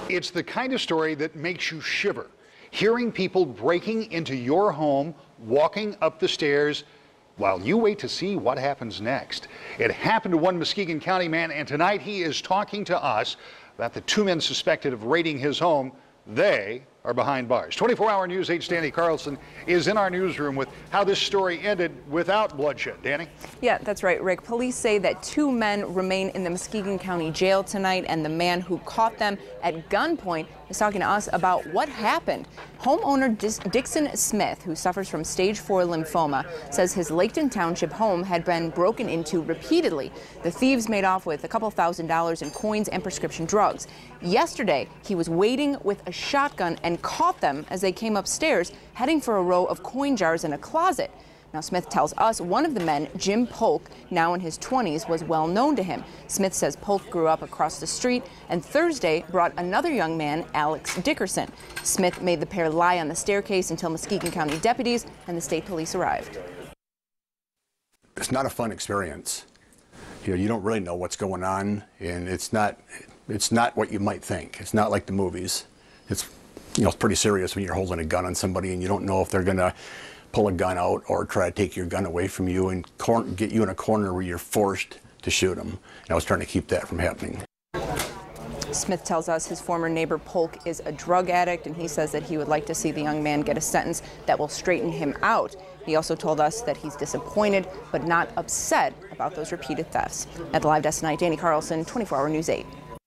It's the kind of story that makes you shiver. Hearing people breaking into your home, walking up the stairs, while you wait to see what happens next. It happened to one Muskegon County man, and tonight he is talking to us about the two men suspected of raiding his home. They are behind bars. 24-hour News 8's Danny Carlson is in our newsroom with how this story ended without bloodshed. Danny? Yeah, that's right, Rick. Police say that two men remain in the Muskegon County Jail tonight, and the man who caught them at gunpoint is talking to us about what happened. Homeowner Dixon Smith, who suffers from stage 4 lymphoma, says his Laketon Township home had been broken into repeatedly. The thieves made off with a couple $1,000s in coins and prescription drugs. Yesterday, he was waiting with a shotgun and caught them as they came upstairs, heading for a row of coin jars in a closet. Now, Smith tells us one of the men, Jim Polk, now in his 20s, was well known to him. Smith says Polk grew up across the street and Thursday brought another young man, Alex Dickerson. Smith made the pair lie on the staircase until Muskegon County deputies and the state police arrived. It's not a fun experience. You don't really know what's going on, and it's not what you might think. It's not like the movies. It's pretty serious when you're holding a gun on somebody and you don't know if they're going to pull a gun out or try to take your gun away from you and get you in a corner where you're forced to shoot them. And I was trying to keep that from happening. Smith tells us his former neighbor Polk is a drug addict, and he says that he would like to see the young man get a sentence that will straighten him out. He also told us that he's disappointed but not upset about those repeated thefts. At the Live Desk tonight, Danny Carlson, 24-hour News 8.